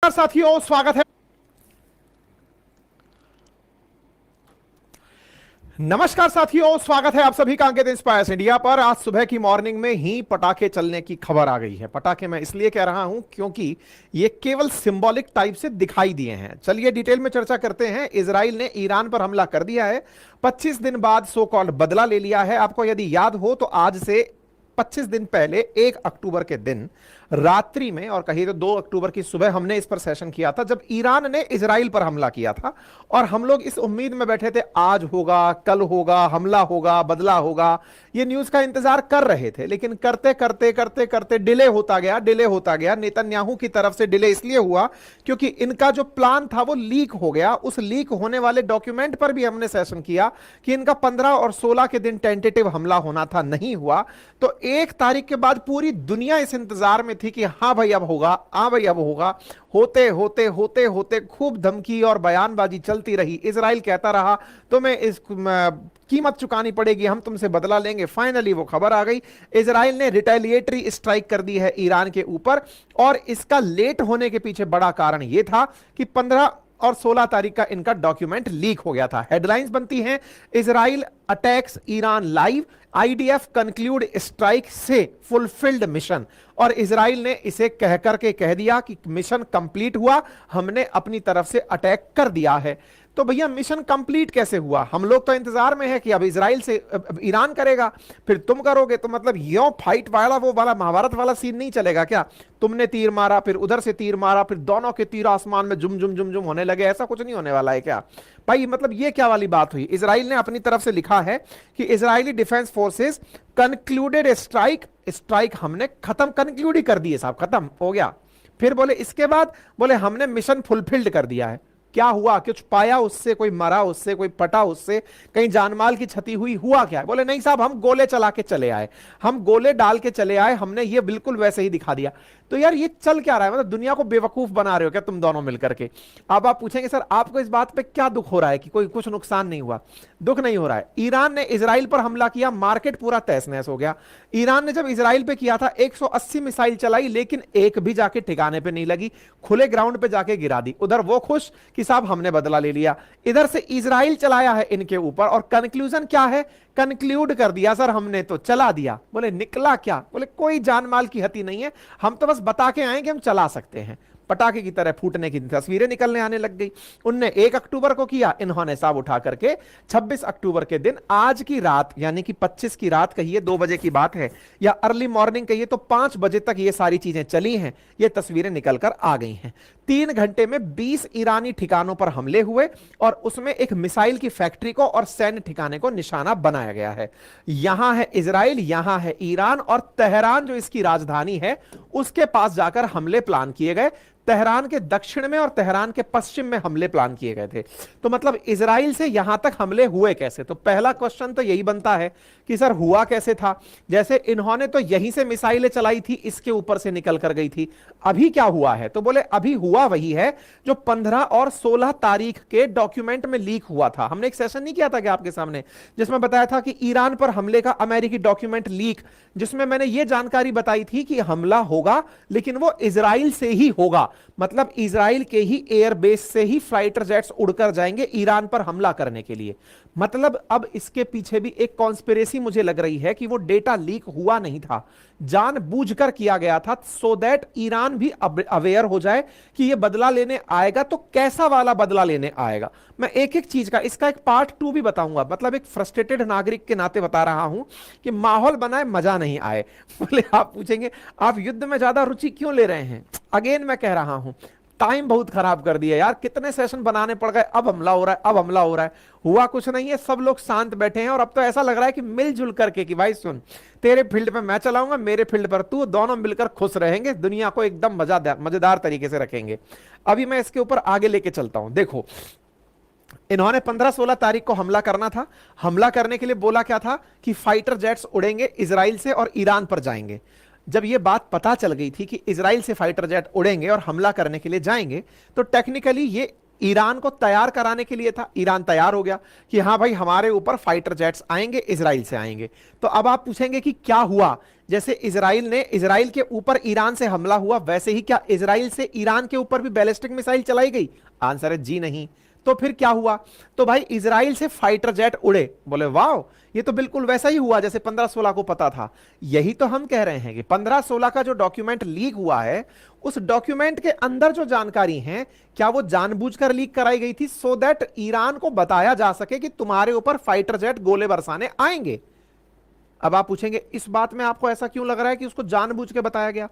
नमस्कार साथियों, स्वागत है। नमस्कार साथियों, स्वागत है आप सभी का अंकित इंस्पायर्स इंडिया पर। आज सुबह की मॉर्निंग में ही पटाखे चलने की खबर आ गई है। पटाखे मैं इसलिए कह रहा हूं क्योंकि ये केवल सिंबॉलिक टाइप से दिखाई दिए हैं। चलिए डिटेल में चर्चा करते हैं। इजराइल ने ईरान पर हमला कर दिया है। 25 दिन बाद सो कॉल्ड बदला ले लिया है। आपको यदि याद हो तो आज से 25 दिन पहले 1 अक्टूबर के दिन रात्रि में, और कहिए तो 2 अक्टूबर की सुबह, हमने इस पर सेशन किया था जब ईरान ने इजराइल पर हमला किया था। और हम लोग इस उम्मीद में बैठे थे आज होगा, कल होगा, हमला होगा, बदला होगा। ये न्यूज का इंतजार कर रहे थे, लेकिन करते करते करते करते डिले होता गया, डिले होता गया। नेतन्याहू की तरफ से डिले इसलिए हुआ क्योंकि इनका जो प्लान था वो लीक हो गया। उस लीक होने वाले डॉक्यूमेंट पर भी हमने सेशन किया कि इनका 15 और 16 के दिन टेंटेटिव हमला होना था, नहीं हुआ। तो 1 तारीख के बाद पूरी दुनिया इस इंतजार में थी कि हाँ भाई अब होगा, हाँ भाई अब होगा। होते होते होते होते खूब धमकी और बयानबाजी चलती रही। इजराइल कहता रहा तुम्हें इस कीमत चुकानी पड़ेगी, हम तुमसे बदला लेंगे। फाइनली वो खबर आ गई। इजराइल ने रिटेलिएटरी स्ट्राइक कर दी है ईरान के ऊपर। और इसका लेट होने के पीछे बड़ा कारण यह था कि 15 और 16 तारीख का इनका डॉक्यूमेंट लीक हो गया था। हेडलाइंस बनती हैं, Israel attacks Iran live, IDF conclude strike से फुलफिल्ड मिशन। और इजराइल ने इसे कह करके कह दिया कि मिशन कंप्लीट हुआ, हमने अपनी तरफ से अटैक कर दिया है। तो भैया मिशन कंप्लीट कैसे हुआ? हम लोग तो इंतजार में है कि अब इजराइल से अब ईरान करेगा, फिर तुम करोगे। तो मतलब यो फाइट वाला वो वाला महाभारत वाला सीन नहीं चलेगा क्या? तुमने तीर मारा, फिर उधर से तीर मारा, फिर दोनों के तीर आसमान में जुम जुम जुम जुम होने लगे। ऐसा कुछ नहीं होने वाला है क्या भाई? मतलब ये क्या वाली बात हुई? इजराइल ने अपनी तरफ से लिखा है कि Israeli defence forces concluded strike. Strike हमने खत्म, कंक्लूड ही कर दिए साहब, खत्म हो गया। फिर बोले इसके बाद, बोले हमने मिशन फुलफिल्ड कर दिया है। क्या हुआ? कुछ पाया उससे? कोई मरा उससे? कोई पटा उससे? कहीं जानमाल की क्षति हुई? हुआ क्या? बोले नहीं साहब, हम गोले चला के चले आए, हम गोले डाल के चले आए, हमने ये बिल्कुल वैसे ही दिखा दिया। तो यार ये चल क्या रहा है? मतलब दुनिया को बेवकूफ बना रहे हो क्या तुम दोनों मिलकर के? अब आप पूछेंगे सर आपको इस बात पे क्या दुख हो रहा है कि कोई कुछ नुकसान नहीं हुआ? दुख नहीं हो रहा है। ईरान ने इजराइल पर हमला किया, मार्केट पूरा तहस नहस हो गया। ईरान ने जब इजराइल पे किया था 180 मिसाइल चलाई, लेकिन एक भी जाके ठिकाने पे नहीं लगी, खुले ग्राउंड पे जाके गिरा दी। उधर वो खुश कि साहब हमने बदला ले लिया, इधर से इजराइल चलाया है इनके ऊपर। और कंक्लूजन क्या है? कंक्लूड कर दिया सर हमने तो चला दिया। बोले निकला क्या? बोले कोई जानमाल की हती नहीं है, हम तो बस बता के आए कि हम चला सकते हैं। पटाखे की तरह फूटने की तस्वीरें निकलने आने लग गई। उनने 1 अक्टूबर को किया, इन्होंने साहब उठा करके 26 अक्टूबर के दिन आज की रात, यानी कि 25 की रात कहिए, 2 बजे की बात है, या अर्ली मॉर्निंग कहिए तो 5 बजे तक ये सारी चीजें चली हैं। ये तस्वीरें निकलकर आ गई हैं। 3 घंटे में 20 ईरानी ठिकानों पर हमले हुए और उसमें एक मिसाइल की फैक्ट्री को और सैन्य ठिकाने को निशाना बनाया गया है। यहां है इजराइल, यहां है ईरान, और तेहरान जो इसकी राजधानी है उसके पास जाकर हमले प्लान किए गए। तेहरान के दक्षिण में और तेहरान के पश्चिम में हमले प्लान किए गए थे। तो मतलब इजराइल से यहां तक हमले हुए कैसे? तो पहला क्वेश्चन तो यही बनता है कि सर हुआ कैसे था? जैसे इन्होंने तो यहीं से मिसाइलें चलाई थी, इसके ऊपर से निकल कर गई थी। अभी क्या हुआ है? तो बोले अभी हुआ वही है जो 15 और 16 तारीख के डॉक्यूमेंट में लीक हुआ था। हमने एक सेशन नहीं किया था क्या आपके सामने, जिसमें बताया था कि ईरान पर हमले का अमेरिकी डॉक्यूमेंट लीक, जिसमें मैंने यह जानकारी बताई थी कि हमला होगा लेकिन वो इजराइल से ही होगा। मतलब इजराइल के ही एयरबेस से ही फाइटर जेट्स उड़कर जाएंगे ईरान पर हमला करने के लिए। मतलब अब इसके पीछे भी एक कॉन्स्पिरेसी मुझे लग रही है कि वो डेटा लीक हुआ नहीं था, जानबूझकर किया गया था, सो दैट ईरान भी अवेयर हो जाए कि ये बदला लेने आएगा तो कैसा वाला बदला लेने आएगा। मैं एक एक चीज का, इसका एक पार्ट 2 भी बताऊंगा। मतलब एक फ्रस्ट्रेटेड नागरिक के नाते बता रहा हूं कि माहौल बनाए मजा नहीं आए। बोले आप पूछेंगे आप युद्ध में ज्यादा रुचि क्यों ले रहे हैं? अगेन मैं कह रहा हूं, टाइम बहुत खराब कर दिया यार। कितने सेशन बनाने पड़ गए, अब हमला हो रहा है, अब हमला हो रहा है। हुआ कुछ नहीं है, सब लोग शांत बैठे हैं। और अब तो ऐसा लग रहा है कि मिलजुल करके कि भाई सुन, तेरे फील्ड पे मैं चलाऊंगा, मेरे फील्ड पर तू, दोनों मिलकर खुश रहेंगे, दुनिया को एकदम मजेदार तरीके से रखेंगे। अभी मैं इसके ऊपर आगे लेके चलता हूं। देखो इन्होंने 15-16 तारीख को हमला करना था। हमला करने के लिए बोला क्या था कि फाइटर जेट्स उड़ेंगे इजराइल से और ईरान पर जाएंगे। जब यह बात पता चल गई थी कि इजराइल से फाइटर जेट उड़ेंगे और हमला करने के लिए जाएंगे, तो टेक्निकली ये ईरान को तैयार कराने के लिए था। ईरान तैयार हो गया कि हां भाई हमारे ऊपर फाइटर जेट्स आएंगे, इजराइल से आएंगे। तो अब आप पूछेंगे कि क्या हुआ, जैसे इजराइल के ऊपर ईरान से हमला हुआ, वैसे ही क्या इजराइल से ईरान के ऊपर भी बैलिस्टिक मिसाइल चलाई गई? आंसर है जी नहीं। तो फिर क्या हुआ? तो भाई इजराइल से फाइटर जेट उड़े, बोले वाह, ये तो बिल्कुल वैसा ही हुआ जैसे 15-16 को पता था। यही तो हम कह रहे हैं कि 15-16 का जो डॉक्यूमेंट लीक हुआ है, उस डॉक्यूमेंट के अंदर जो जानकारी है, क्या वो जानबूझकर लीक कराई गई थी सो दैट ईरान को बताया जा सके कि तुम्हारे ऊपर फाइटर जेट गोले बरसाने आएंगे? अब आप पूछेंगे इस बात में आपको ऐसा क्यों लग रहा है कि उसको जानबूझ के बताया गया?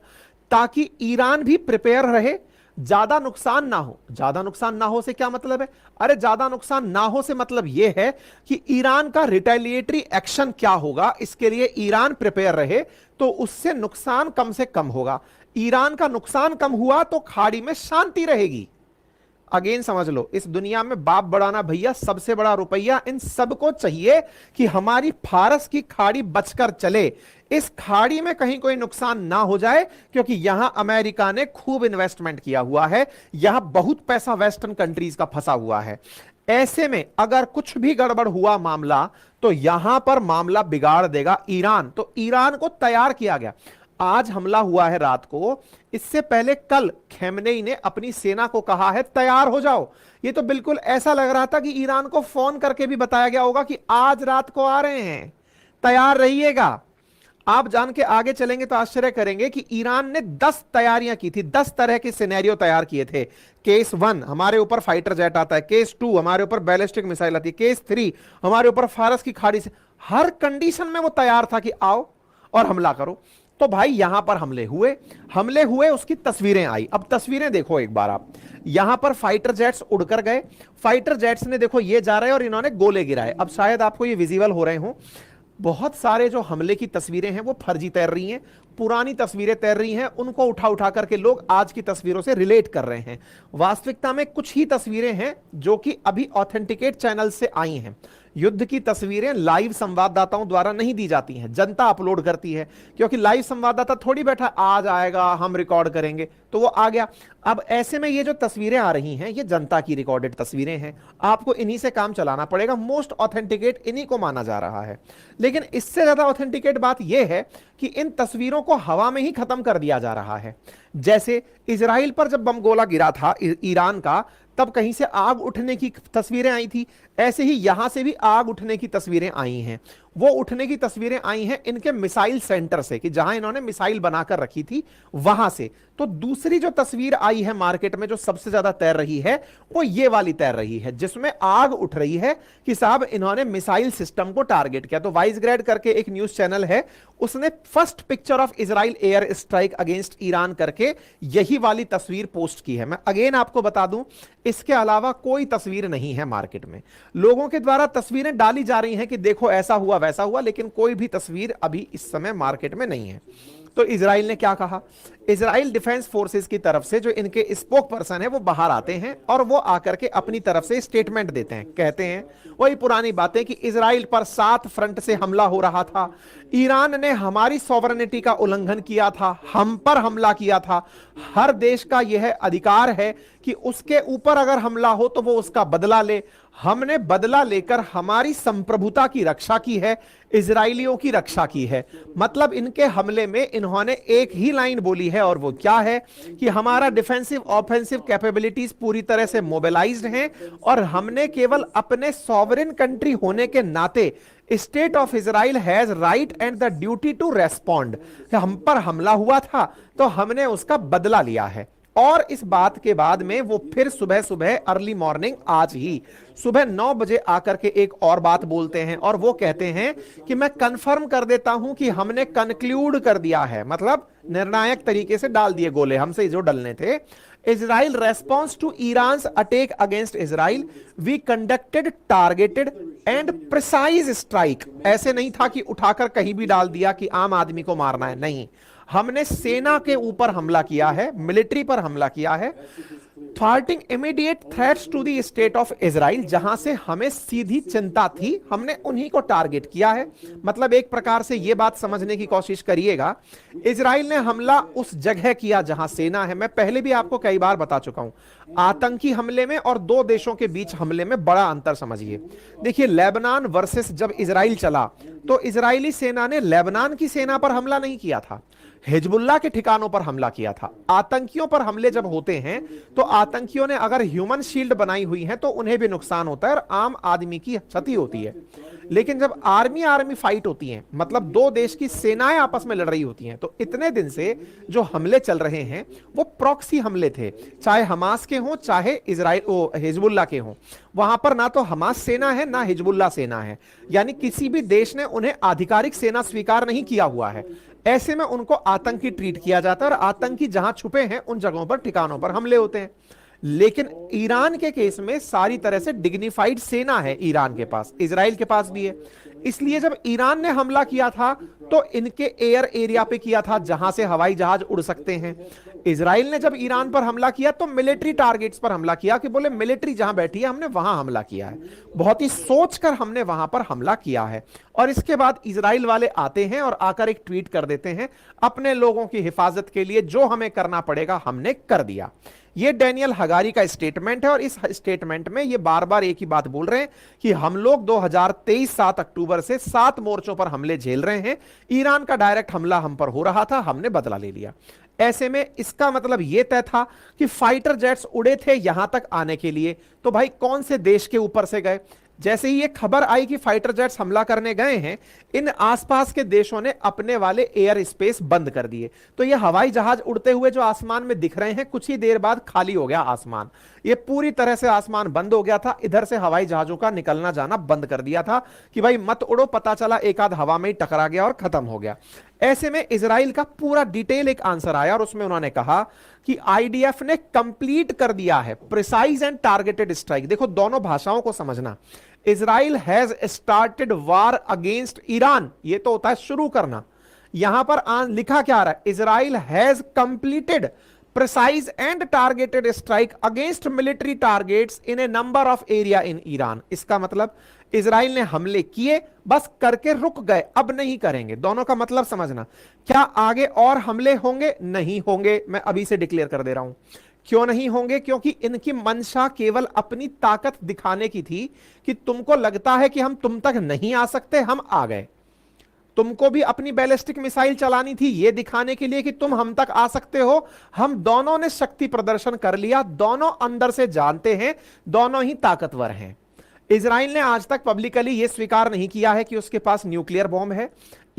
ताकि ईरान भी प्रिपेयर रहे, ज्यादा नुकसान ना हो। ज्यादा नुकसान ना हो से क्या मतलब है? अरे ज्यादा नुकसान ना हो से मतलब यह है कि ईरान का रिटेलिएटरी एक्शन क्या होगा, इसके लिए ईरान प्रिपेयर रहे, तो उससे नुकसान कम से कम होगा। ईरान का नुकसान कम हुआ तो खाड़ी में शांति रहेगी। अगेन समझ लो, इस दुनिया में बाप बढ़ाना भैया सबसे बड़ा रुपया इन सबको चाहिए कि हमारी फारस की खाड़ी बचकर चले, इस खाड़ी में कहीं कोई नुकसान ना हो जाए, क्योंकि यहां अमेरिका ने खूब इन्वेस्टमेंट किया हुआ है, यहां बहुत पैसा वेस्टर्न कंट्रीज का फंसा हुआ है। ऐसे में अगर कुछ भी गड़बड़ हुआ मामला, तो यहां पर मामला बिगाड़ देगा ईरान। तो ईरान को तैयार किया गया। आज हमला हुआ है रात को, इससे पहले कल खेमनेई ने अपनी सेना को कहा है तैयार हो जाओ। ये तो बिल्कुल ऐसा लग रहा था कि ईरान को फोन करके भी बताया गया होगा कि आज रात को आ रहे हैं, तैयार रहिएगा। आप जान के आगे चलेंगे तो आश्चर्य करेंगे कि ईरान ने 10 तैयारियां की थी, 10 तरह के सिनेरियो तैयार किए थे। केस 1 हमारे ऊपर फाइटर जेट आता है, केस 2 हमारे ऊपर बैलिस्टिक मिसाइल आती है, केस 3 हमारे ऊपर फारस की खाड़ी से, हर कंडीशन में वो तैयार था कि आओ और हमला करो। तो भाई यहां पर हमले हुए, उसकी तस्वीरें आई। अब तस्वीरें देखो एक बार आप, यहां पर फाइटर जेट्स उड़कर गए, फाइटर जेट्स ने देखो ये जा रहे हैं और इन्होंने गोले गिराए। अब शायद आपको ये विजिबल हो रहे हो, बहुत सारे जो हमले की तस्वीरें हैं वो फर्जी तैर रही हैं, पुरानी तस्वीरें तैर रही हैं, उनको उठा उठा करके लोग आज की तस्वीरों से रिलेट कर रहे हैं। वास्तविकता में कुछ ही तस्वीरें हैं जो कि अभी ऑथेंटिकेट चैनल से आई हैं। युद्ध की तस्वीरें लाइव संवाददाताओं द्वारा नहीं दी जाती हैं, जनता अपलोड करती है, क्योंकि लाइव संवाददाता थोड़ी बैठा आज आएगा हम रिकॉर्ड करेंगे, तो वो आ गया। अब ऐसे में ये जो तस्वीरें आ रही हैं, ये जनता की रिकॉर्डेड तस्वीरें हैं, आपको इन्हीं से काम चलाना पड़ेगा। मोस्ट ऑथेंटिकेट इन्हीं को माना जा रहा है। लेकिन इससे ज्यादा ऑथेंटिकेट बात यह है कि इन तस्वीरों को हवा में ही खत्म कर दिया जा रहा है। जैसे इजराइल पर जब बम गोला गिरा था ईरान का, तब कहीं से आग उठने की तस्वीरें आई थी, ऐसे ही यहां से भी आग उठने की तस्वीरें आई हैं। वो उठने की तस्वीरें आई हैं इनके मिसाइल सेंटर से, कि जहां इन्होंने मिसाइल बनाकर रखी थी वहां से। तो दूसरी जो तस्वीर आई है मार्केट में जो सबसे ज्यादा तैर रही है, वो ये वाली तैर रही है, जिसमें आग उठ रही है कि साहब इन्होंने मिसाइल सिस्टम को टारगेट किया। तो वाइसग्रेड करके एक न्यूज चैनल है, उसने first picture of Israel air strike against Iran करके यही वाली तस्वीर पोस्ट की है। मैं अगेन आपको बता दूं, इसके अलावा कोई तस्वीर नहीं है मार्केट में। लोगों के द्वारा तस्वीरें डाली जा रही हैं कि देखो ऐसा हुआ वैसा हुआ, लेकिन कोई भी तस्वीर अभी इस समय मार्केट में नहीं है। तो इजराइल ने क्या कहा? इजराइल डिफेंस फोर्सेस की तरफ से जो इनके स्पोक पर्सन है वो बाहर आते हैं और वो आकर के अपनी तरफ से स्टेटमेंट देते हैं, कहते हैं वही पुरानी बातें कि इजराइल पर 7 फ्रंट से हमला हो रहा था, ईरान ने हमारी सॉवरेनिटी का उल्लंघन किया था, हम पर हमला किया था, हर देश का यह अधिकार है कि उसके ऊपर अगर हमला हो तो वो उसका बदला ले, हमने बदला लेकर हमारी संप्रभुता की रक्षा की है, इजराइलियों की रक्षा की है। मतलब इनके हमले में इन्होंने एक ही लाइन बोली है, और वो क्या है कि हमारा डिफेंसिव ऑफेंसिव कैपेबिलिटीज पूरी तरह से मोबिलाइज्ड हैं और हमने केवल अपने सॉवरेन कंट्री होने के नाते state of Israel has right and the duty to respond. हम पर हमला हुआ था तो हमने उसका बदला लिया है। और इस बात के बाद में वो फिर सुबह अर्ली मॉर्निंग, आज ही सुबह 9 बजे आकर के एक और बात बोलते हैं, और वो कहते हैं कि मैं कंफर्म कर देता हूं कि हमने कंक्लूड कर दिया है, मतलब निर्णायक तरीके से डाल दिए गोले हमसे जो डलने थे। Israel response to Iran attack against Israel, we conducted targeted and precise strike. ऐसे नहीं था कि उठाकर कहीं भी डाल दिया कि आम आदमी को मारना है, नहीं, हमने सेना के ऊपर हमला किया है, मिलिट्री पर हमला किया है। Thwarting immediate threats to the state of Israel, जहां से हमें सीधी चिंता थी हमने उन्हीं को टारगेट किया है। मतलब एक प्रकार से यह बात समझने की कोशिश करिएगा, इजराइल ने हमला उस जगह किया जहां सेना है। मैं पहले भी आपको कई बार बता चुका हूं, आतंकी हमले में और दो देशों के बीच हमले में बड़ा अंतर समझिए। देखिए, लेबनान वर्सेस जब इजराइल चला तो इजरायली सेना ने लेबनान की सेना पर हमला नहीं किया था, हिजबुल्लाह के ठिकानों पर हमला किया था। आतंकियों पर हमले जब होते हैं तो आतंकियों ने अगर ह्यूमन शील्ड बनाई हुई है तो उन्हें भी नुकसान होता है और आम आदमी की क्षति होती है। लेकिन जब आर्मी आर्मी फाइट होती है, मतलब दो देश की सेनाएं आपस में लड़ रही होती हैं, तो इतने दिन से जो हमले चल रहे हैं वो प्रॉक्सी हमले थे, चाहे हमास के हों चाहे इजराइल हिजबुल्लाह के हों। वहां पर ना तो हमास सेना है ना हिजबुल्लाह सेना है, यानी किसी भी देश ने उन्हें आधिकारिक सेना स्वीकार नहीं किया हुआ है। ऐसे में उनको आतंकी ट्रीट किया जाता है और आतंकी जहां छुपे हैं उन जगहों पर ठिकानों पर हमले होते हैं। लेकिन ईरान के केस में सारी तरह से डिग्निफाइड सेना है ईरान के पास, इजराइल के पास भी है। इसलिए जब ईरान ने हमला किया था तो इनके एयर एरिया पे किया था जहां से हवाई जहाज उड़ सकते हैं। इजराइल ने जब ईरान पर हमला किया तो मिलिट्री टारगेट्स पर हमला किया, कि बोले मिलिट्री जहां बैठी है हमने वहां हमला किया है, बहुत ही सोचकर हमने वहां पर हमला किया है। और इसके बाद इजराइल वाले आते हैं और आकर एक ट्वीट कर देते हैं, अपने लोगों की हिफाजत के लिए जो हमें करना पड़ेगा हमने कर दिया। ये डैनियल हगारी का स्टेटमेंट है और इस स्टेटमेंट में ये बार बार एक ही बात बोल रहे हैं कि हम लोग 2023 7 अक्टूबर से 7 मोर्चों पर हमले झेल रहे हैं। ईरान का डायरेक्ट हमला हम पर हो रहा था, हमने बदला ले लिया। ऐसे में इसका मतलब यह तय था कि फाइटर जेट्स उड़े थे यहां तक आने के लिए, तो भाई कौन से देश के ऊपर से गए। जैसे ही ये खबर आई कि फाइटर जेट्स हमला करने गए हैं, इन आसपास के देशों ने अपने वाले एयर स्पेस बंद कर दिए। तो ये हवाई जहाज उड़ते हुए जो आसमान में दिख रहे हैं, कुछ ही देर बाद खाली हो गया आसमान। ये पूरी तरह से आसमान बंद हो गया था, इधर से हवाई जहाजों का निकलना जाना बंद कर दिया था कि भाई मत उड़ो। पता चला एक आध हवा में ही टकरा गया और खत्म हो गया। ऐसे में इजराइल का पूरा डिटेल एक आंसर आया और उसमें उन्होंने कहा कि आईडीएफ ने कंप्लीट कर दिया है प्रिसाइज एंड टारगेटेड स्ट्राइक। देखो, दोनों भाषाओं को समझना। Israel has started war against Iran, ये तो होता है शुरू करना। यहां पर लिखा क्या आ रहा है, Israel has completed precise and targeted strike against military targets in A number of area in Iran. इसका मतलब इजराइल ने हमले किए, बस करके रुक गए, अब नहीं करेंगे। दोनों का मतलब समझना। क्या आगे और हमले होंगे? नहीं होंगे, मैं अभी से डिक्लेयर कर दे रहा हूं। क्यों नहीं होंगे? क्योंकि इनकी मंशा केवल अपनी ताकत दिखाने की थी कि तुमको लगता है कि हम तुम तक नहीं आ सकते, हम आ गए। तुमको भी अपनी बैलिस्टिक मिसाइल चलानी थी ये दिखाने के लिए कि तुम हम तक आ सकते हो। हम दोनों ने शक्ति प्रदर्शन कर लिया, दोनों अंदर से जानते हैं, दोनों ही ताकतवर हैं। इजराइल ने आज तक पब्लिकली यह स्वीकार नहीं किया है कि उसके पास न्यूक्लियर बॉम्ब है।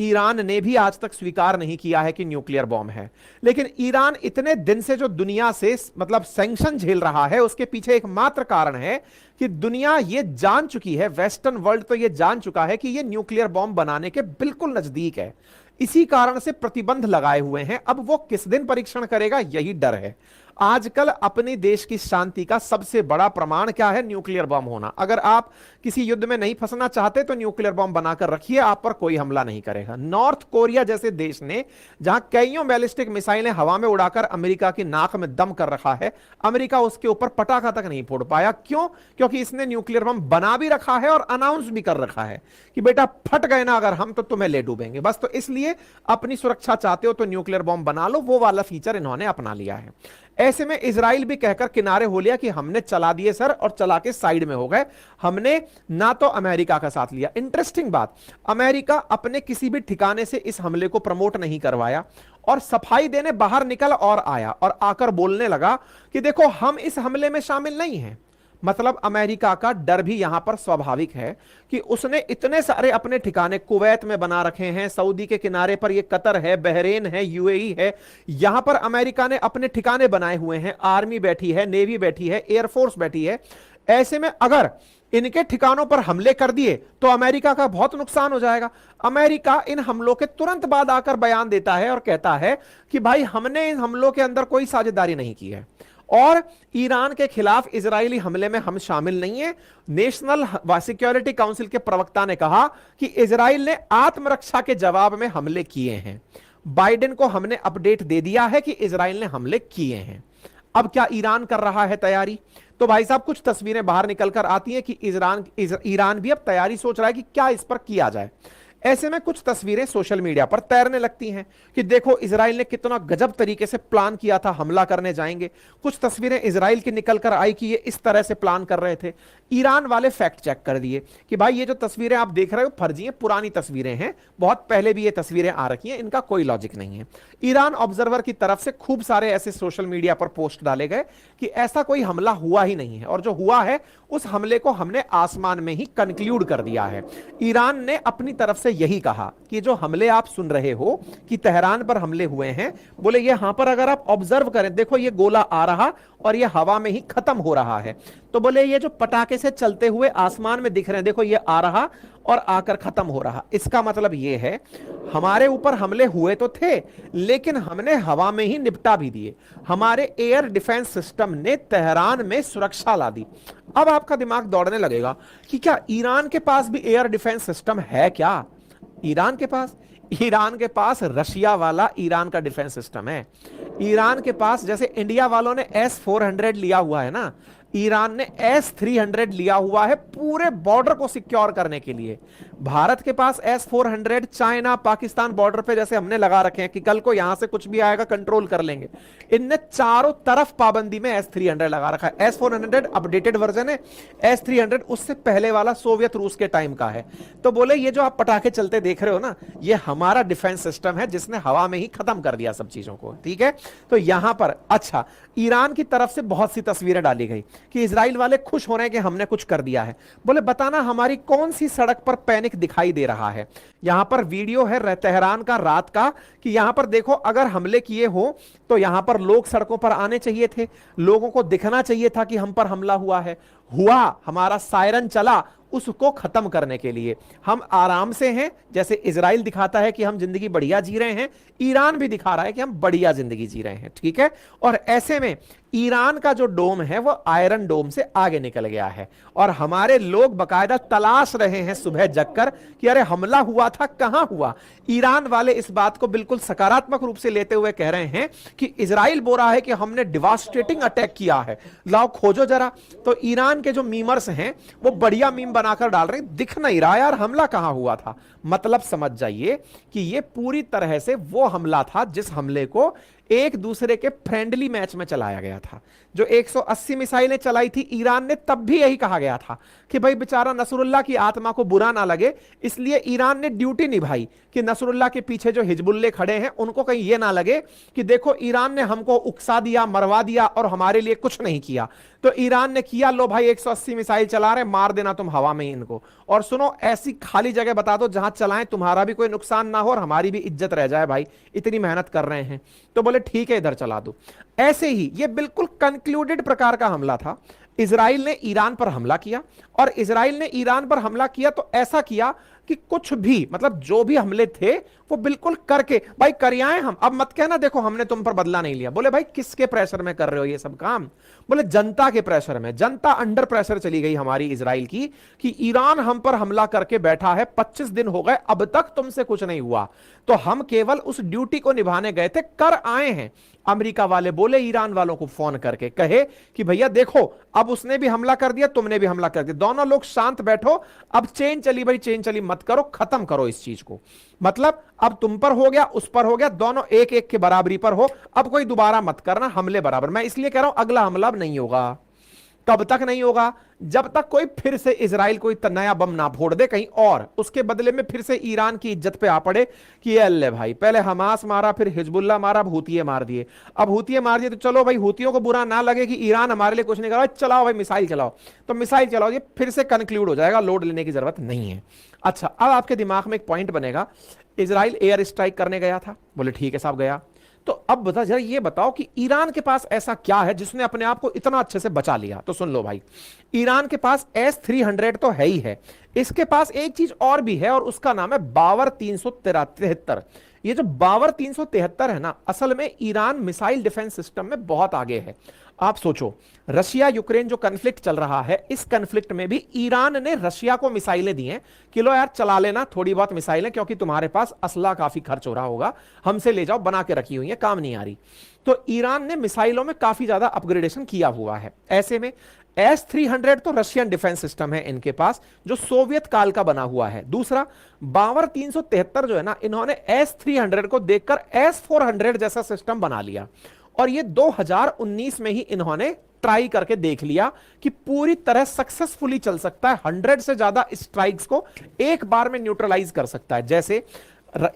ईरान ने भी आज तक स्वीकार नहीं किया है कि न्यूक्लियर बॉम्ब है। लेकिन ईरान इतने दिन से जो दुनिया से मतलब सैंक्शन झेल रहा है, उसके पीछे एकमात्र कारण है कि दुनिया ये जान चुकी है, वेस्टर्न वर्ल्ड तो ये जान चुका है कि ये न्यूक्लियर बॉम्ब बनाने के बिल्कुल नजदीक है। इसी कारण से प्रतिबंध लगाए हुए हैं। अब वो किस दिन परीक्षण करेगा, यही डर है। आजकल अपने देश की शांति का सबसे बड़ा प्रमाण क्या है? न्यूक्लियर बम होना। अगर आप किसी युद्ध में नहीं फंसना चाहते तो न्यूक्लियर बम बनाकर रखिए, आप पर कोई हमला नहीं करेगा। नॉर्थ कोरिया जैसे देश ने, जहां कईयों बैलिस्टिक मिसाइलें हवा में उड़ाकर अमेरिका की नाक में दम कर रखा है, अमेरिका उसके ऊपर पटाखा तक नहीं फोड़ पाया। क्यों? क्योंकि इसने न्यूक्लियर बम बना भी रखा है और अनाउंस भी कर रखा है कि बेटा फट गए ना अगर हम, तो तुम्हें ले डूबेंगे। बस तो इसलिए अपनी सुरक्षा चाहते हो तो न्यूक्लियर बम बना लो, वो वाला फीचर इन्होंने अपना लिया है। ऐसे में इजराइल भी कहकर किनारे हो लिया कि हमने चला दिए सर, और चला के साइड में हो गए। हमने ना तो अमेरिका का साथ लिया। इंटरेस्टिंग बात, अमेरिका अपने किसी भी ठिकाने से इस हमले को प्रमोट नहीं करवाया और सफाई देने बाहर निकल और आया और आकर बोलने लगा कि देखो हम इस हमले में शामिल नहीं हैं। मतलब अमेरिका का डर भी यहां पर स्वाभाविक है कि उसने इतने सारे अपने ठिकाने कुवैत में बना रखे हैं, सऊदी के किनारे पर ये कतर है, बहरेन है, यूएई है, यहां पर अमेरिका ने अपने ठिकाने बनाए हुए हैं। आर्मी बैठी है, नेवी बैठी है, एयरफोर्स बैठी है। ऐसे में अगर इनके ठिकानों पर हमले कर दिए तो अमेरिका का बहुत नुकसान हो जाएगा। अमेरिका इन हमलों के तुरंत बाद आकर बयान देता है और कहता है कि भाई हमने इन हमलों के अंदर कोई साझेदारी नहीं की है और ईरान के खिलाफ इजरायली हमले में हम शामिल नहीं है। नेशनल सिक्योरिटी काउंसिल के प्रवक्ता ने कहा कि इजराइल ने आत्मरक्षा के जवाब में हमले किए हैं। बाइडेन को हमने अपडेट दे दिया है कि इजराइल ने हमले किए हैं। अब क्या ईरान कर रहा है तैयारी? तो भाई साहब कुछ तस्वीरें बाहर निकलकर आती हैं कि ईरान भी अब तैयारी सोच रहा है कि क्या इस पर किया जाए। ऐसे में कुछ तस्वीरें सोशल मीडिया पर तैरने लगती हैं कि देखो इजराइल ने कितना गजब तरीके से प्लान किया था, हमला करने जाएंगे। कुछ तस्वीरें इजराइल की निकलकर आई कि ये इस तरह से प्लान कर रहे थे। ईरान वाले फैक्ट चेक कर दिए कि भाई ये जो तस्वीरें आप देख रहे हो फर्जी हैं, पुरानी तस्वीरें हैं, बहुत पहले भी ये तस्वीरें आ रखी हैं, इनका कोई लॉजिक नहीं है। ईरान ऑब्जर्वर की तरफ से खूब सारे ऐसे सोशल मीडिया पर पोस्ट डाले गए कि ऐसा कोई हमला हुआ ही नहीं है, और जो हुआ है उस हमले को हमने आसमान में ही कंक्लूड कर दिया है। ईरान ने अपनी तरफ से यही कहा कि जो हमले आप सुन रहे हो कि तेहरान पर हमले हुए हैं, बोले यहां पर अगर आप ऑब्जर्व करें, देखो ये गोला आ रहा और ये हवा में ही खत्म हो रहा है। तो बोले ये जो पटाखे से चलते हुए आसमान में दिख रहे हैं, देखो ये आ रहा और आकर खत्म हो रहा, इसका मतलब ये है हमारे ऊपर हमले हुए तो थे लेकिन हमने हवा में ही निपटा भी दिए। हमारे एयर डिफेंस सिस्टम ने तेहरान में सुरक्षा ला दी। अब आपका दिमाग दौड़ने लगेगा कि क्या ईरान के पास भी एयर डिफेंस सिस्टम है क्या? ईरान के पास रशिया वाला ईरान का डिफेंस सिस्टम है। ईरान के पास जैसे इंडिया वालों ने S-400 लिया हुआ है ना, ईरान ने S-300 लिया हुआ है पूरे बॉर्डर को सिक्योर करने के लिए। भारत के पास S-400 चाइना पाकिस्तान बॉर्डर पे जैसे हमने लगा रखे हैं कि कल को यहां से कुछ भी आएगा कंट्रोल कर लेंगे, इनने चारों तरफ पाबंदी में S-300 लगा रखा है। S-400 अपडेटेड वर्जन है, S-300 उससे पहले वाला सोवियत रूस के टाइम का है। तो बोले ये जो आप पटाखे चलते देख रहे हो ना, ये हमारा डिफेंस सिस्टम है जिसने हवा में ही खत्म कर दिया सब चीजों को। ठीक है, तो यहां पर अच्छा ईरान की तरफ से बहुत सी तस्वीरें डाली गई कि इजराइल वाले खुश हो रहे हैं कि हमने कुछ कर दिया है। बोले बताना हमारी कौन सी सड़क पर पैनिक दिखाई दे रहा है। यहां पर वीडियो है तेहरान का रात का कि यहां पर देखो अगर हमले किए हो तो यहां पर लोग सड़कों पर आने चाहिए थे, लोगों को दिखना चाहिए था कि हम पर हमला हुआ है। हुआ, हमारा सायरन चला उसको खत्म करने के लिए। हम आराम से हैं, जैसे इजराइल दिखाता है कि हम जिंदगी बढ़िया जी रहे हैं, ईरान भी दिखा रहा है कि हम बढ़िया जिंदगी जी रहे हैं। ठीक है, और ऐसे में ईरान का जो डोम है वो आयरन डोम से आगे निकल गया है और हमारे लोग बकायदा तलाश रहे हैं सुबह जगकर कि अरे हमला हुआ था, कहां हुआ। ईरान वाले इस बात को बिल्कुल सकारात्मक रूप से लेते हुए कह रहे हैं कि इजराइल बोल रहा है कि हमने डिवास्टेटिंग अटैक किया है, लाओ खोजो जरा। तो ईरान के जो मीमर्स हैं वो बढ़िया मीम बनाकर डाल रहे हैं, दिख नहीं रहा यार हमला कहां हुआ था। मतलब समझ जाइए कि ये पूरी तरह से वो हमला था जिस हमले को एक दूसरे के फ्रेंडली मैच में चलाया गया था। जो 180 मिसाइलें चलाई थी ईरान ने, तब भी यही कहा गया था कि भाई बेचारा नसरुल्लाह की आत्मा को बुरा ना लगे, इसलिए ईरान ने ड्यूटी निभाई कि नसरुल्लाह के पीछे जो हिजबुल्ले खड़े हैं उनको कहीं ये ना लगे कि देखो ईरान ने हमको उकसा दिया, मरवा दिया और हमारे लिए कुछ नहीं किया। तो ईरान ने किया, लो भाई 180 मिसाइल चला रहे, मार देना तुम हवा में इनको, और सुनो ऐसी खाली जगह बता दो जहां चलाएं तुम्हारा भी कोई नुकसान ना हो और हमारी भी इज्जत रह जाए, भाई इतनी मेहनत कर रहे हैं। तो बोले ठीक है इधर चला दो। ऐसे ही ये बिल्कुल कंक्लूडेड प्रकार का हमला था। इजराइल ने ईरान पर हमला किया और इजराइल ने ईरान पर हमला किया तो ऐसा किया कि कुछ भी मतलब जो भी हमले थे वो बिल्कुल करके भाई करियाएं हम। अब मत कहना देखो हमने तुम पर बदला नहीं लिया। बोले भाई किसके प्रेशर में कर रहे हो ये सब काम? बोले जनता के प्रेशर में। जनता अंडर प्रेशर चली गई हमारी इजराइल की कि ईरान हम पर हमला करके बैठा है, 25 दिन हो गए अब तक तुमसे कुछ नहीं हुआ, तो हम केवल उस ड्यूटी को निभाने गए थे, कर आए हैं। अमेरिका वाले बोले ईरान वालों को फोन करके कहे कि भैया देखो अब उसने भी हमला कर दिया, तुमने भी हमला कर दिया, दोनों लोग शांत बैठो, अब चेन चली भाई, चेन चली मत करो, खत्म करो इस चीज को। मतलब अब तुम पर हो गया, उस पर हो गया, दोनों एक एक के बराबरी पर हो, अब कोई दोबारा मत करना हमले बराबर। मैं इसलिए कह रहा हूं अगला हमला अब नहीं होगा। कब तक नहीं होगा? जब तक कोई फिर से इजराइल कोई नया बम ना फोड़ दे कहीं और, उसके बदले में फिर से ईरान की इज्जत पे आ पड़े कि ये अल्ले भाई पहले हमास मारा, फिर हिजबुल्ला मारा, अब हूतिये मार दिए। अब हूतिये मार दिए तो चलो भाई हूतियों को बुरा ना लगे कि ईरान हमारे लिए कुछ नहीं कर रहा, चलाओ भाई मिसाइल चलाओ, तो मिसाइल चलाओ, ये फिर से कंक्लूड हो जाएगा, लोड लेने की जरूरत नहीं है। अच्छा अब आपके दिमाग में एक पॉइंट बनेगा, इजराइल एयर स्ट्राइक करने गया था। बोले ठीक है साहब गया, तो अब बता जरा ये बताओ कि ईरान के पास ऐसा क्या है जिसने अपने आप को इतना अच्छे से बचा लिया? तो सुन लो भाई, ईरान के पास S-300 तो है ही है, इसके पास एक चीज और भी है और उसका नाम है बावर 373। ये जो बावर 373 है ना, असल में ईरान मिसाइल डिफेंस सिस्टम में बहुत आगे है। आप सोचो, रशिया यूक्रेन जो कन्फ्लिक्ट चल रहा है, इस कन्फ्लिक्ट में भी ईरान ने रशिया को मिसाइलें दी हैं कि लो यार चला लेना थोड़ी बहुत मिसाइलें, क्योंकि तुम्हारे पास असला काफी खर्च हो रहा होगा, हमसे ले जाओ, बना के रखी हुई है, काम नहीं आ रही। तो ईरान ने मिसाइलों में काफी ज्यादा अपग्रेडेशन किया हुआ है। ऐसे में S-300 तो रशियन डिफेंस सिस्टम है इनके पास, जो सोवियत काल का बना हुआ है। दूसरा, बावर 373 जो है ना, इन्होंने S-300 को देखकर S-400 जैसा सिस्टम बना लिया, और ये 2019 में ही इन्होंने ट्राई करके देख लिया कि पूरी तरह सक्सेसफुली चल सकता है, 100 से ज्यादा स्ट्राइक्स को एक बार में न्यूट्रलाइज कर सकता है। जैसे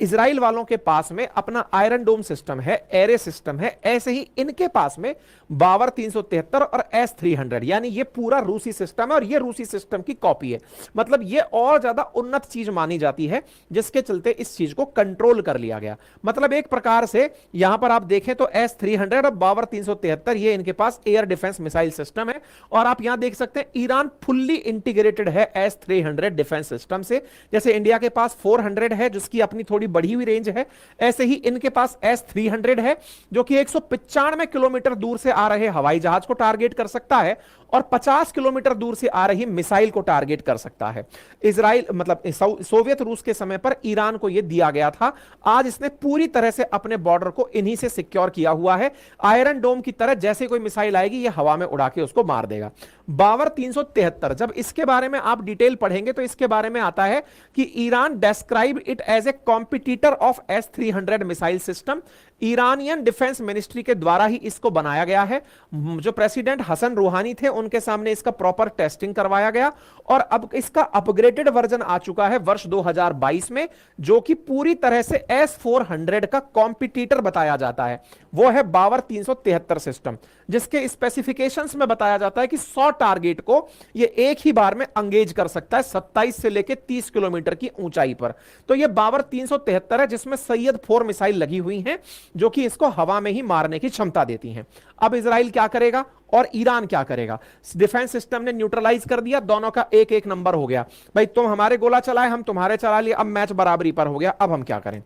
इजराइल वालों के पास में अपना आयरन डोम सिस्टम है, एरे सिस्टम है, ऐसे ही इनके पास में बावर 373 और S-300, यानी ये पूरा रूसी सिस्टम है, और ये रूसी सिस्टम की कॉपी है। मतलब ये और ज्यादा उन्नत चीज मानी जाती है, जिसके चलते इस चीज को कंट्रोल कर लिया गया। मतलब एक प्रकार से यहां पर आप देखें तो S-300 और बावर 373 ये इनके पास एयर डिफेंस मिसाइल सिस्टम है। और आप यहां देख सकते हैं ईरान फुल्ली इंटीग्रेटेड है S-300 डिफेंस सिस्टम से। जैसे इंडिया के पास 400 है, जिसकी अपनी थोड़ी बढ़ी हुई रेंज है, ऐसे ही इनके पास S-300 है, जो कि 195 किलोमीटर दूर से आ रहे हवाई जहाज को टारगेट कर सकता है, और 50 किलोमीटर दूर से आ रही मिसाइल को टारगेट कर सकता है। इजराइल मतलब सोवियत रूस के समय पर ईरान को यह दिया गया था। आज इसने पूरी तरह से अपने बॉर्डर को इन्हीं से सिक्योर किया हुआ है। आयरन डोम की तरह जैसे कोई मिसाइल आएगी, यह हवा में उड़ा के उसको मार देगा। बावर 373, जब इसके बारे में आप डिटेल पढ़ेंगे तो इसके बारे में आता है कि Iran describe it as a competitor of S-300 missile system. Iranian defence ministry के द्वारा ही इसको बनाया गया है। जो प्रेसिडेंट हसन रूहानी थे, उनके सामने इसका प्रॉपर टेस्टिंग करवाया गया, और अब इसका अपग्रेडेड वर्जन आ चुका है वर्ष 2022 में, जो कि पूरी तरह से S-400 का कॉम्पिटिटर बताया जाता है। वो है बावर 373 सिस्टम, जिसके स्पेसिफिकेशंस में बताया जाता है कि 100 टारगेट को ये एक ही बार में अंगेज कर सकता है, 27 से लेकर 30 किलोमीटर की ऊंचाई पर। तो ये बावर 373 है, जिसमें सैयद 4 मिसाइल लगी हुई हैं, जो कि इसको हवा में ही मारने की क्षमता देती हैं। अब इजराइल क्या करेगा और ईरान क्या करेगा? डिफेंस सिस्टम ने न्यूट्रलाइज कर दिया, दोनों का एक एक नंबर हो गया। भाई तुम हमारे गोला चलाए, हम तुम्हारे चला लिए, अब मैच बराबरी पर हो गया। अब हम क्या करें?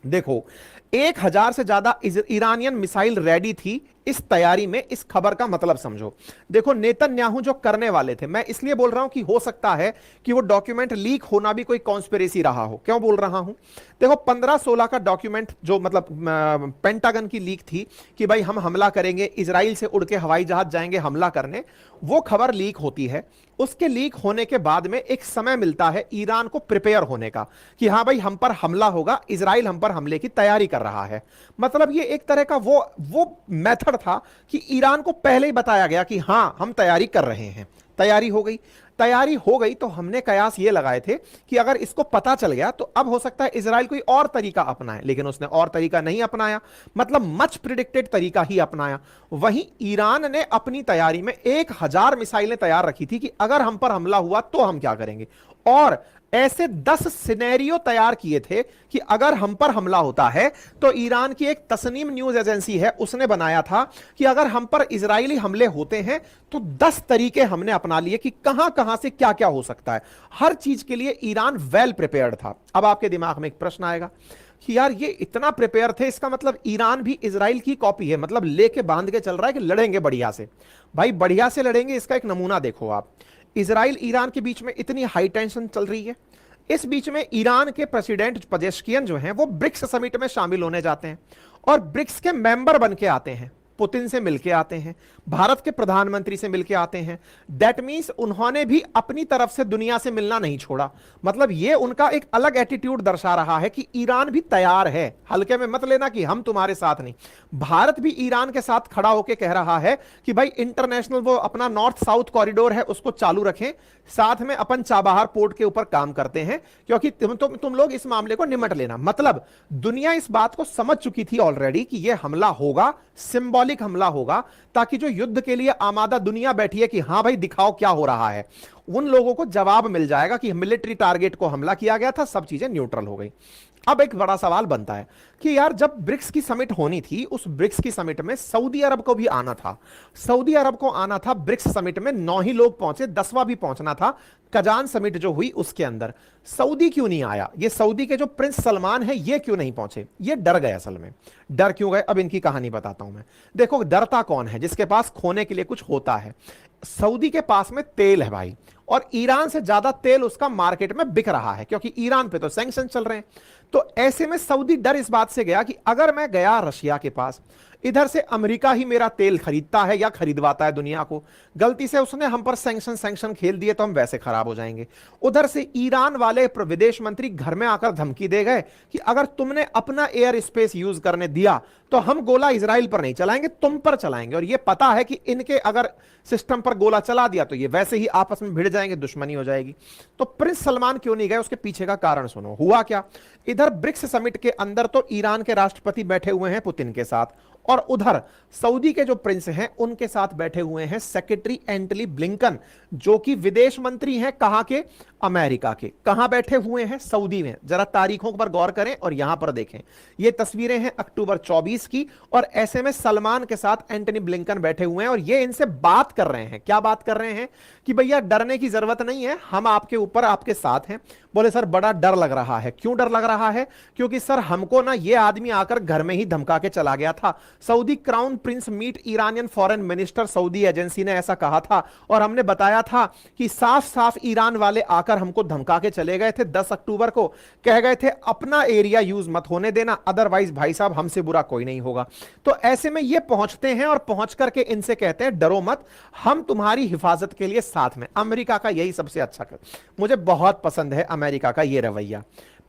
देखो, 1000 से ज्यादा ईरानियन मिसाइल रेडी थी। इस तैयारी में इस खबर का मतलब समझो। देखो, नेतन्याहू जो करने वाले थे, मैं इसलिए बोल रहा हूं कि हो सकता है कि वो डॉक्यूमेंट लीक होना भी कोई कॉन्स्पिरेसी रहा हो। क्यों बोल रहा हूं? देखो, 15-16 का डॉक्यूमेंट जो मतलब पेंटागन की लीक थी कि भाई हम हमला करेंगे, इजराइल से उड़ के हवाई जहाज जाएंगे हमला करने, वो खबर लीक होती है। उसके लीक होने के बाद में एक समय मिलता है ईरान को प्रिपेयर होने का कि हां भाई हम पर हमला होगा, इजराइल हम पर हमले की तैयारी कर रहा है। मतलब ये एक तरह का वो मेथड था कि ईरान को पहले ही बताया गया कि हां हम तैयारी कर रहे हैं। तैयारी हो गई तो हमने कयास ये लगाए थे कि अगर इसको पता चल गया तो अब हो सकता है इजराइल कोई और तरीका अपनाए, लेकिन उसने और तरीका नहीं अपनाया, मतलब मच प्रिडिक्टेड तरीका ही अपनाया। वहीं ईरान ने अपनी तैयारी में 1000 मिसाइलें तैयार रखी थी कि अगर हम पर हमला हुआ तो हम क्या करेंगे, और ऐसे 10 सिनेरियो तैयार किए थे कि अगर हम पर हमला होता है तो ईरान की एक तस्नीम न्यूज एजेंसी है, उसने बनाया था कि अगर हम पर इजरायली हमले होते हैं तो 10 तरीके हमने अपना लिए कि कहां कहां से क्या क्या हो सकता है। हर चीज के लिए ईरान वेल प्रिपेयर्ड था। अब आपके दिमाग में एक प्रश्न आएगा कि यार ये इतना प्रिपेयर थे, इसका मतलब ईरान भी इजराइल की कॉपी है, मतलब लेके बांध के चल रहा है कि लड़ेंगे बढ़िया से। भाई बढ़िया से लड़ेंगे, इसका एक नमूना देखो आप। इजराइल ईरान के बीच में इतनी हाई टेंशन चल रही है, इस बीच में ईरान के प्रेसिडेंट पजेश्कियन जो हैं वो ब्रिक्स समिट में शामिल होने जाते हैं और ब्रिक्स के मेंबर बन के आते हैं, पुतिन से मिलके आते हैं, भारत के प्रधानमंत्री से मिलके आते हैं। दैट मींस उन्होंने भी अपनी तरफ से दुनिया से मिलना नहीं छोड़ा। मतलब ये उनका एक अलग एटीट्यूड दर्शा रहा है कि ईरान भी तैयार है, हल्के में मत लेना कि हम तुम्हारे साथ नहीं। भारत भी ईरान के साथ खड़ा होकर कह रहा है कि भाई इंटरनेशनल वो अपना नॉर्थ साउथ कॉरिडोर है उसको चालू रखें, साथ में अपन चाबहार पोर्ट के ऊपर काम करते हैं, क्योंकि तुम लोग इस मामले को निमट लेना। मतलब दुनिया इस बात को समझ चुकी थी ऑलरेडी कि यह हमला होगा, सिंबॉलिक हमला होगा, ताकि जो युद्ध के लिए आमादा दुनिया बैठी है कि हां भाई दिखाओ क्या हो रहा है, उन लोगों को जवाब मिल जाएगा कि मिलिट्री टारगेट को हमला किया गया था, सब चीजें न्यूट्रल हो गई। अब एक बड़ा सवाल बनता है कि यार जब ब्रिक्स की समिट होनी थी, उस ब्रिक्स की समिट में सऊदी अरब को भी आना था। सऊदी अरब को आना था ब्रिक्स समिट में, 9 ही लोग पहुंचे, 10वां भी पहुंचना था कजान समिट जो हुई उसके अंदर। सऊदी क्यों नहीं आया? ये सऊदी के जो प्रिंस सलमान है ये क्यों नहीं पहुंचे? ये डर गए। असल में डर क्यों गए, अब इनकी कहानी बताता हूं मैं। देखो, डरता कौन है? जिसके पास खोने के लिए कुछ होता है। सऊदी के पास में तेल है भाई, और ईरान से ज्यादा तेल उसका मार्केट में बिक रहा है, क्योंकि ईरान पे तो सैंक्शन चल रहे हैं। तो ऐसे में सऊदी डर इस बात से गया कि अगर मैं गया रशिया के पास, इधर से अमेरिका ही मेरा तेल खरीदता है या खरीदवाता है दुनिया को, गलती से उसने हम पर सैंक्शन खेल दिए तो हम वैसे खराब हो जाएंगे। उधर से ईरान वाले विदेश मंत्री घर में आकर धमकी दे गए कि अगर तुमने अपना एयर स्पेस यूज करने दिया तो हम गोला इजराइल पर नहीं चलाएंगे, तुम पर चलाएंगे। और ये पता है कि इनके अगर सिस्टम पर गोला चला दिया तो ये वैसे ही आपस में भिड़ जाएंगे, दुश्मनी हो जाएगी। तो प्रिंस सलमान क्यों नहीं गए, उसके पीछे का कारण सुनो। हुआ क्या, इधर ब्रिक्स समिट के अंदर तो ईरान के राष्ट्रपति बैठे हुए हैं पुतिन के साथ, और उधर सऊदी के जो प्रिंस हैं उनके साथ बैठे हुए हैं सेक्रेटरी एंटनी ब्लिंकन, जो कि विदेश मंत्री हैं कहां के? अमेरिका के। कहां बैठे हुए हैं? सऊदी में। जरा तारीखों पर गौर करें और यहां पर देखें, ये तस्वीरें हैं अक्टूबर 24 की, और ऐसे में सलमान के साथ एंटनी ब्लिंकन बैठे हुए हैं और ये इनसे बात कर रहे हैं। क्या बात कर रहे हैं? कि भैया डरने की जरूरत नहीं है, हम आपके ऊपर, आपके साथ हैं। बोले सर बड़ा डर लग रहा है। क्यों डर लग रहा है? क्योंकि सर हमको ना ये आदमी आकर घर में ही धमका के चला गया था। Saudi crown prince meet Iranian foreign minister, Saudi agency ने ऐसा कहा था, और हमने बताया था कि साफ साफ ईरान वाले आकर हमको धमका के चले गए थे। 10 अक्टूबर को कह गए थे अपना एरिया यूज मत होने देना, अदरवाइज भाई साहब हमसे बुरा कोई नहीं होगा। तो ऐसे में ये पहुंचते हैं और पहुंच करके इनसे कहते हैं डरो मत, हम तुम्हारी हिफाजत के लिए साथ में। अमेरिका का यही सबसे अच्छा मुझे बहुत पसंद है अमेरिका का ये रवैया।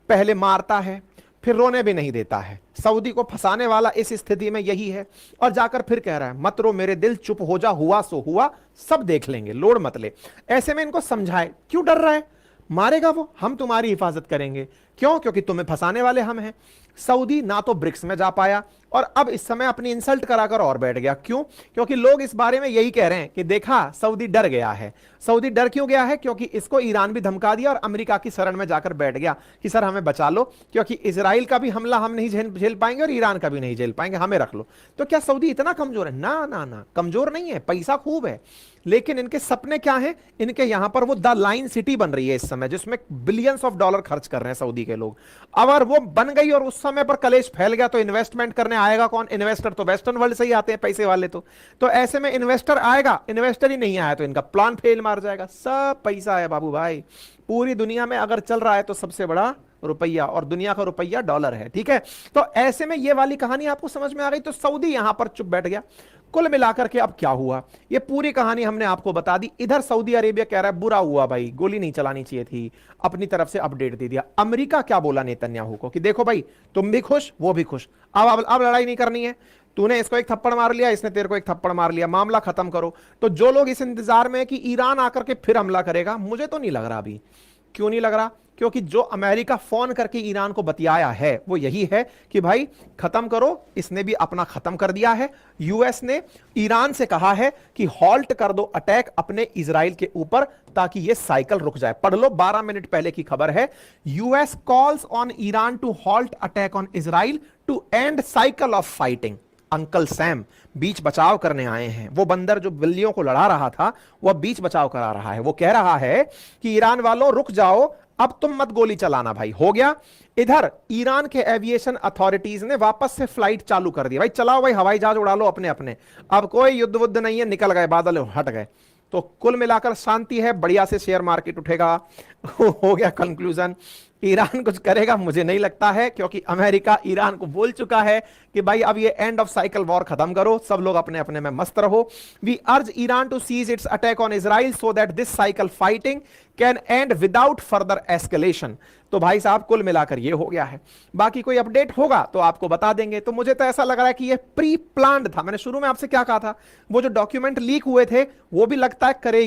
पहले मारता है, फिर रोने भी नहीं देता है। सऊदी को फंसाने वाला इस स्थिति में यही है, और जाकर फिर कह रहा है मत रो मेरे दिल, चुप हो जा, हुआ सो हुआ, सब देख लेंगे, लोड मत ले। ऐसे में इनको समझाए, क्यों डर रहा है? मारेगा वो, हम तुम्हारी हिफाजत करेंगे। क्यों? क्योंकि तुम्हें फंसाने वाले हम हैं। सऊदी ना तो ब्रिक्स में जा पाया, और अब इस समय अपनी इंसल्ट कराकर और बैठ गया। क्यों? क्योंकि लोग इस बारे में यही कह रहे हैं कि देखा सऊदी डर गया है। सऊदी डर क्यों गया है? क्योंकि इसको ईरान भी धमका दिया और अमेरिका की शरण में जाकर बैठ गया कि सर हमें बचा लो, क्योंकि इजराइल का भी हमला हम नहीं झेल पाएंगे और ईरान का भी नहीं झेल पाएंगे, हमें रख लो। तो क्या सऊदी इतना कमजोर है? ना ना ना, कमजोर नहीं है, पैसा खूब है। लेकिन इनके सपने क्या हैं? इनके यहां पर वो द लाइन सिटी बन रही है इस समय, जिसमें बिलियंस ऑफ डॉलर खर्च कर रहे हैं सऊदी के लोग। अगर वो बन गई और उस समय पर कलेश फैल गया तो इन्वेस्टमेंट करने आएगा कौन? इन्वेस्टर तो वेस्टर्न वर्ल्ड से ही आते हैं, पैसे वाले। तो ऐसे में इन्वेस्टर आएगा, इन्वेस्टर ही नहीं आया तो इनका प्लान फेल मार जाएगा। सब पैसा है बाबू भाई, पूरी दुनिया में अगर चल रहा है तो सबसे बड़ा रुपया, और दुनिया का रुपया डॉलर है। ठीक है, तो ऐसे में ये वाली कहानी आपको समझ में आ गई। तो सऊदी यहां पर चुप बैठ गया। कुल मिलाकर के अब क्या हुआ, ये पूरी कहानी हमने आपको बता दी। इधर सऊदी अरेबिया कह रहा है बुरा हुआ भाई, गोली नहीं चलानी चाहिए थी, अपनी तरफ से अपडेट दे दिया। अमेरिका क्या बोला नेतन्याहू को कि देखो भाई तुम भी खुश, वो भी खुश, अब लड़ाई नहीं करनी है, तूने इसको एक थप्पड़ मार लिया, इसने तेरे को एक थप्पड़ मार लिया, मामला खत्म करो। तो जो लोग इस इंतजार में है कि ईरान आकर के फिर हमला करेगा, मुझे तो नहीं लग रहा अभी। क्यों नहीं लग रहा? क्योंकि जो अमेरिका फोन करके ईरान को बतियाया है वो यही है कि भाई खत्म करो, इसने भी अपना खत्म कर दिया है। यूएस ने ईरान से कहा है कि हॉल्ट कर दो अटैक अपने इजराइल के ऊपर, ताकि ये साइकिल रुक जाए। पढ़ लो, 12 मिनट पहले की खबर है। US calls on Iran to halt attack on Israel to end cycle of fighting. Uncle Sam बीच बचाव करने आए हैं। वो बंदर जो बिल्लियों को लड़ा रहा था वह बीच बचाव करा रहा है। वो कह रहा है कि ईरान वालों रुक जाओ, अब तुम मत गोली चलाना भाई, हो गया। इधर ईरान के एविएशन अथॉरिटीज ने वापस से फ्लाइट चालू कर दी। भाई चलाओ भाई, हवाई जहाज उड़ा लो अपने अपने, अब कोई युद्ध वुद्ध नहीं है, निकल गए बादल, हट गए। तो कुल मिलाकर शांति है, बढ़िया से शेयर मार्केट उठेगा। हो गया कंक्लूजन। ईरान कुछ करेगा मुझे नहीं लगता है, क्योंकि अमेरिका ईरान को बोल चुका है कि भाई अब ये एंड ऑफ साइकिल वॉर खत्म करो, सब लोग अपने अपने में मस्त रहो। We urge Iran to cease its attack on Israel so that this cycle fighting can end without further escalation. तो भाई साहब कुल मिलाकर ये हो गया है। बाकी कोई अपडेट होगा तो आपको बता देंगे। तो मुझे तो ऐसा लग रहा है कि ये प्री प्लान्ड था। मैंने शुरू में आपसे क्या कहा था, वो जो डॉक्यूमेंट लीक हुए थे वो भी लगता है करे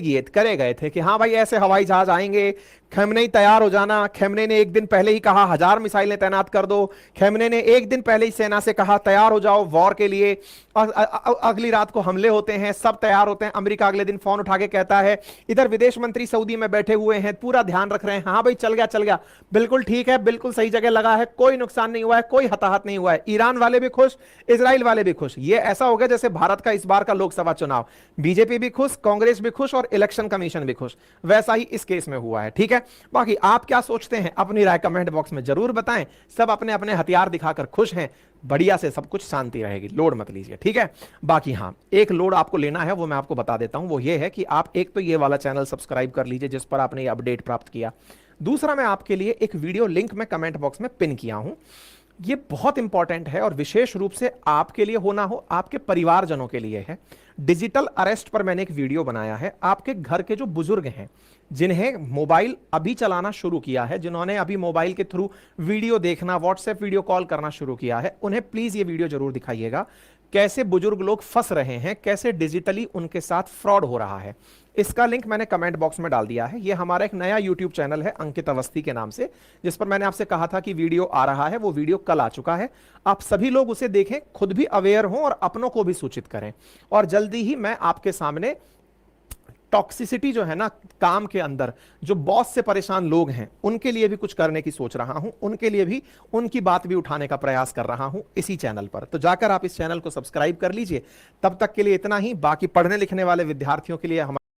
गए थे कि हाँ भाई ऐसे हवाई जहाज आएंगे, खेमनेई तैयार हो जाना। खेमनेई ने एक दिन पहले ही कहा 1000 मिसाइलें तैनात कर दो। खेमने ने एक दिन पहले ही सेना से कहा तैयार हो जाओ वॉर के लिए। अगली रात को हमले होते हैं, सब तैयार होते हैं। अमेरिका अगले दिन फोन उठा के कहता है, इधर विदेश मंत्री सऊदी में बैठे हुए हैं, पूरा ध्यान रख रहे हैं, हाँ भाई चल गया चल गया, बिल्कुल ठीक है, बिल्कुल सही जगह लगा है, कोई नुकसान नहीं हुआ है, कोई हताहत नहीं हुआ है। ईरान वाले भी खुश, इजराइल वाले भी खुश। ये ऐसा हो गया जैसे भारत का इस बार का लोकसभा चुनाव, बीजेपी भी खुश, कांग्रेस भी खुश और इलेक्शन कमीशन भी खुश। वैसा ही इस केस में हुआ है। ठीक है, बाकी आप क्या सोचते हैं अपनी राय कमेंट बॉक्स में जरूर बताएं। सब अपने अपने हथियार दिखाकर खुश हैं, बढ़िया से सब कुछ शांति रहेगी, लोड मत लीजिए। ठीक है, बाकी हां एक लोड आपको लेना है वो मैं आपको बता देता हूं। वो ये है कि आप एक तो ये वाला चैनल सब्सक्राइब कर लीजिए जिस पर आपने ये अपडेट प्राप्त किया। दूसरा, मैं आपके लिए एक वीडियो लिंक में कमेंट बॉक्स में पिन किया हूं। ये बहुत इंपॉर्टेंट है और विशेष रूप से आपके लिए होना हो, आपके परिवारजनों के लिए है। डिजिटल अरेस्ट पर मैंने एक वीडियो बनाया है। आपके घर के जो बुजुर्ग हैं, जिन्हें मोबाइल अभी चलाना शुरू किया है, जिन्होंने अभी मोबाइल के थ्रू वीडियो देखना, व्हाट्सएप वीडियो कॉल करना शुरू किया है, उन्हें प्लीज ये वीडियो जरूर दिखाइएगा। कैसे बुजुर्ग लोग फंस रहे हैं, कैसे डिजिटली उनके साथ फ्रॉड हो रहा है। इसका लिंक मैंने कमेंट बॉक्स में डाल दिया है। ये हमारा एक नया यूट्यूब चैनल है अंकित अवस्थी के नाम से, जिस पर मैंने आपसे कहा था कि वीडियो आ रहा है। वो वीडियो कल आ चुका है। आप सभी लोग उसे देखें, खुद भी अवेयर हों और अपनों को भी सूचित करें। और जल्दी ही मैं आपके सामने टॉक्सिसिटी जो है ना काम के अंदर, जो बॉस से परेशान लोग हैं, उनके लिए भी कुछ करने की सोच रहा हूं, उनके लिए भी उनकी बात भी उठाने का प्रयास कर रहा हूं इसी चैनल पर। तो जाकर आप इस चैनल को सब्सक्राइब कर लीजिए। तब तक के लिए इतना ही। बाकी पढ़ने लिखने वाले विद्यार्थियों के लिए हम